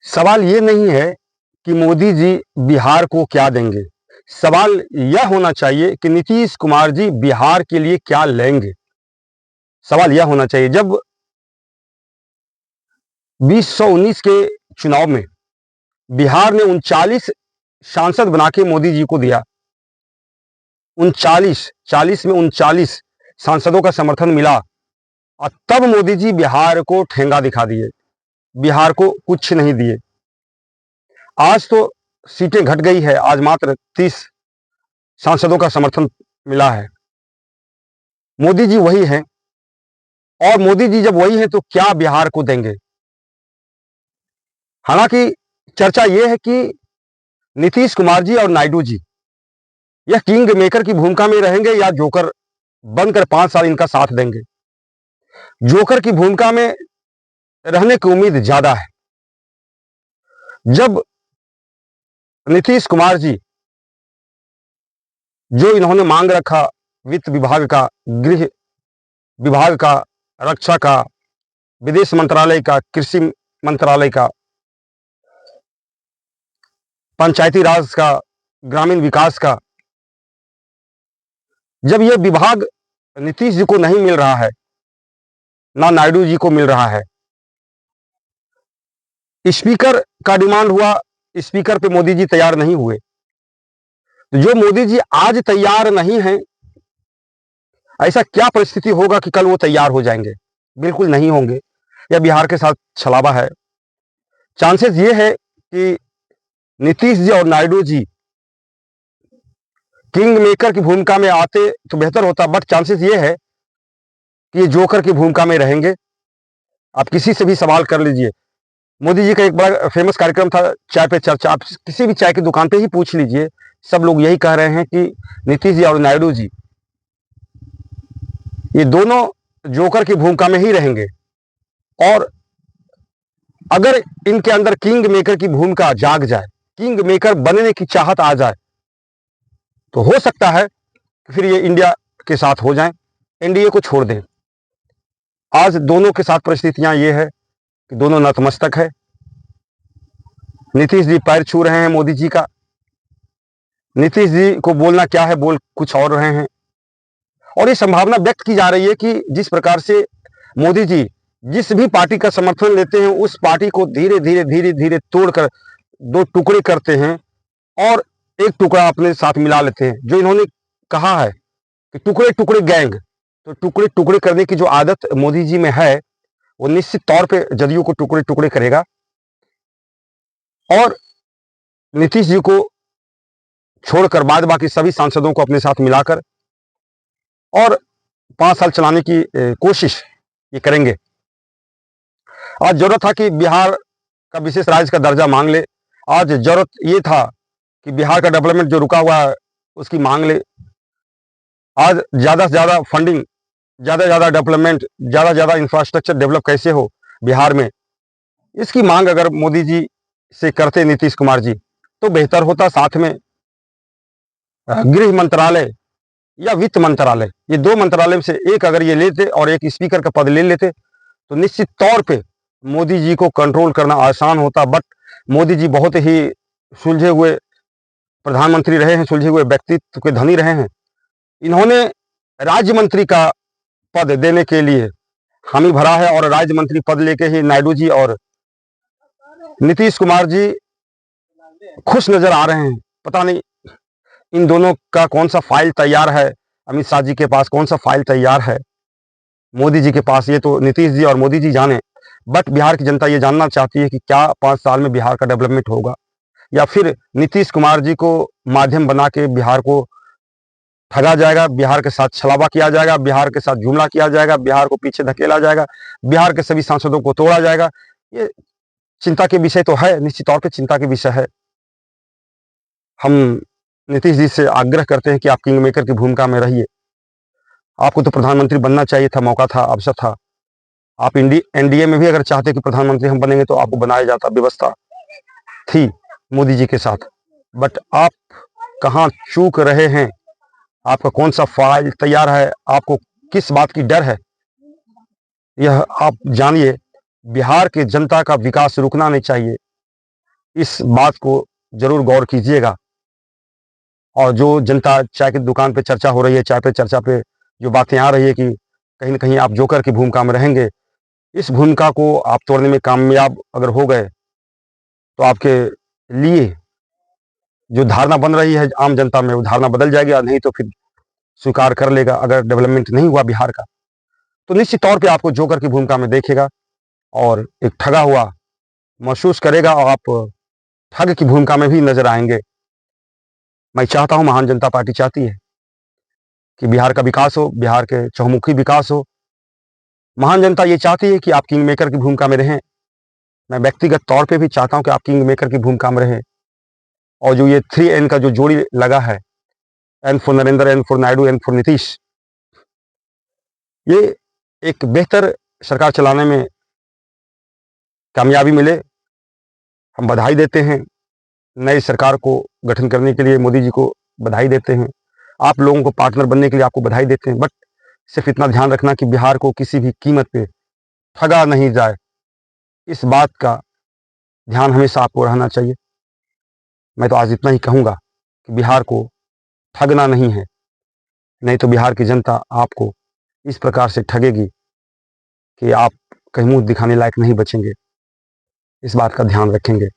सवाल ये नहीं है कि मोदी जी बिहार को क्या देंगे। सवाल यह होना चाहिए कि नीतीश कुमार जी बिहार के लिए क्या लेंगे। सवाल यह होना चाहिए। जब 2019 के चुनाव में बिहार ने 39 सांसद बना के मोदी जी को दिया, 40 में 39 सांसदों का समर्थन मिला और तब मोदी जी बिहार को ठेंगा दिखा दिए, बिहार को कुछ नहीं दिए। आज तो सीटें घट गई है, आज मात्र 30 सांसदों का समर्थन मिला है। मोदी जी वही हैं, और मोदी जी जब वही हैं तो क्या बिहार को देंगे। हालांकि चर्चा यह है कि नीतीश कुमार जी और नायडू जी यह किंग मेकर की भूमिका में रहेंगे या जोकर बनकर 5 साल इनका साथ देंगे। जोकर की भूमिका में रहने की उम्मीद ज्यादा है। जब नीतीश कुमार जी जो इन्होंने मांग रखा वित्त विभाग का, गृह विभाग का, रक्षा का, विदेश मंत्रालय का, कृषि मंत्रालय का, पंचायती राज का, ग्रामीण विकास का, जब यह विभाग नीतीश जी को नहीं मिल रहा है, ना नायडू जी को मिल रहा है, स्पीकर का डिमांड हुआ, स्पीकर पे मोदी जी तैयार नहीं हुए। जो मोदी जी आज तैयार नहीं हैं, ऐसा क्या परिस्थिति होगा कि कल वो तैयार हो जाएंगे? बिल्कुल नहीं होंगे। यह बिहार के साथ छलावा है। चांसेस ये है कि नीतीश जी और नायडू जी किंग मेकर की भूमिका में आते तो बेहतर होता, बट चांसेस ये है कि ये जोकर की भूमिका में रहेंगे। आप किसी से भी सवाल कर लीजिए। मोदी जी का एक बड़ा फेमस कार्यक्रम था चाय पे चर्चा, आप किसी भी चाय की दुकान पे ही पूछ लीजिए, सब लोग यही कह रहे हैं कि नीतीश जी और नायडू जी ये दोनों जोकर की भूमिका में ही रहेंगे। और अगर इनके अंदर किंग मेकर की भूमिका जाग जाए, किंग मेकर बनने की चाहत आ जाए, तो हो सकता है कि फिर ये इंडिया के साथ हो जाएं, एनडीए को छोड़ दें। आज दोनों के साथ परिस्थितियां ये है कि दोनों नतमस्तक है। नीतीश जी पैर छू रहे हैं मोदी जी का। नीतीश जी को बोलना क्या है, बोल कुछ और रहे हैं। और ये संभावना व्यक्त की जा रही है कि जिस प्रकार से मोदी जी जिस भी पार्टी का समर्थन लेते हैं, उस पार्टी को धीरे धीरे धीरे धीरे तोड़कर 2 टुकड़े करते हैं और एक टुकड़ा अपने साथ मिला लेते हैं। जो इन्होंने कहा है कि टुकड़े टुकड़े गैंग, तो टुकड़े टुकड़े करने की जो आदत मोदी जी में है, वो निश्चित तौर पे जदयू को टुकड़े टुकड़े करेगा और नीतीश जी को छोड़कर बाद बाकी सभी सांसदों को अपने साथ मिलाकर और 5 साल चलाने की कोशिश ये करेंगे। आज जरूरत था कि बिहार का विशेष राज्य का दर्जा मांग ले। आज जरूरत ये था कि बिहार का डेवलपमेंट जो रुका हुआ है उसकी मांग ले। आज ज़्यादा से ज़्यादा फंडिंग, ज़्यादा से ज़्यादा डेवलपमेंट, ज़्यादा से ज़्यादा इंफ्रास्ट्रक्चर डेवलप कैसे हो बिहार में, इसकी मांग अगर मोदी जी से करते नीतीश कुमार जी तो बेहतर होता। साथ में गृह मंत्रालय या वित्त मंत्रालय, ये 2 मंत्रालय में से एक अगर ये लेते और एक स्पीकर का पद ले लेते तो निश्चित तौर पे मोदी जी को कंट्रोल करना आसान होता। बट मोदी जी बहुत ही सुलझे हुए प्रधानमंत्री रहे हैं, सुलझे हुए व्यक्तित्व के धनी रहे हैं। इन्होंने राज्य मंत्री का पद देने के लिए हामी भरा है और राज्य मंत्री पद लेके ही नायडू जी और नीतीश कुमार जी खुश नजर आ रहे हैं। पता नहीं इन दोनों का कौन सा फाइल तैयार है, अमित शाह जी के पास कौन सा फाइल तैयार है, मोदी जी के पास, ये तो नीतीश जी और मोदी जी जाने। बट बिहार की जनता ये जानना चाहती है कि क्या 5 साल में बिहार का डेवलपमेंट होगा या फिर नीतीश कुमार जी को माध्यम बना के बिहार को ठगा जाएगा, बिहार के साथ छलावा किया जाएगा, बिहार के साथ जुमला किया जाएगा, बिहार को पीछे धकेला जाएगा, बिहार के सभी सांसदों को तोड़ा जाएगा। ये चिंता के विषय तो है, निश्चित तौर पे चिंता के विषय है। हम नीतीश जी से आग्रह करते हैं कि आप किंग मेकर की भूमिका में रहिए। आपको तो प्रधानमंत्री बनना चाहिए था, मौका था, अवसर था। आप एनडीए में भी अगर चाहते कि प्रधानमंत्री हम बनेंगे तो आपको बनाया जाता, व्यवस्था थी मोदी जी के साथ। बट आप कहाँ चूक रहे हैं, आपका कौन सा फाइल तैयार है, आपको किस बात की डर है, यह आप जानिए। बिहार के जनता का विकास रुकना नहीं चाहिए। इस बात को जरूर गौर कीजिएगा। और जो जनता चाय की दुकान पे चर्चा हो रही है, चाय पे चर्चा पे जो बातें आ रही है कि कहीं ना कहीं आप जोकर की भूमिका में रहेंगे, इस भूमिका को आप तोड़ने में कामयाब अगर हो गए तो आपके लिए जो धारणा बन रही है आम जनता में, वो धारणा बदल जाएगी। और नहीं तो फिर स्वीकार कर लेगा, अगर डेवलपमेंट नहीं हुआ बिहार का तो निश्चित तौर पे आपको जोकर की भूमिका में देखेगा और एक ठगा हुआ महसूस करेगा, और आप ठग की भूमिका में भी नजर आएंगे। मैं चाहता हूं, महान जनता पार्टी चाहती है कि बिहार का विकास हो, बिहार के चहुमुखी विकास हो। महान जनता ये चाहती है कि आप किंग मेकर की भूमिका में रहें। मैं व्यक्तिगत तौर पे भी चाहता हूं कि आप किंग मेकर की भूमिका में रहें। और जो ये 3N का जो जोड़ी लगा है, N for Narendra, N for Naidu, N for Nitish, ये एक बेहतर सरकार चलाने में कामयाबी मिले। हम बधाई देते हैं नई सरकार को गठन करने के लिए, मोदी जी को बधाई देते हैं, आप लोगों को पार्टनर बनने के लिए आपको बधाई देते हैं। बट सिर्फ इतना ध्यान रखना कि बिहार को किसी भी कीमत पे ठगा नहीं जाए, इस बात का ध्यान हमेशा आपको रहना चाहिए। मैं तो आज इतना ही कहूँगा कि बिहार को ठगना नहीं है, नहीं तो बिहार की जनता आपको इस प्रकार से ठगेगी कि आप कहीं मुंह दिखाने लायक नहीं बचेंगे। इस बात का ध्यान रखेंगे।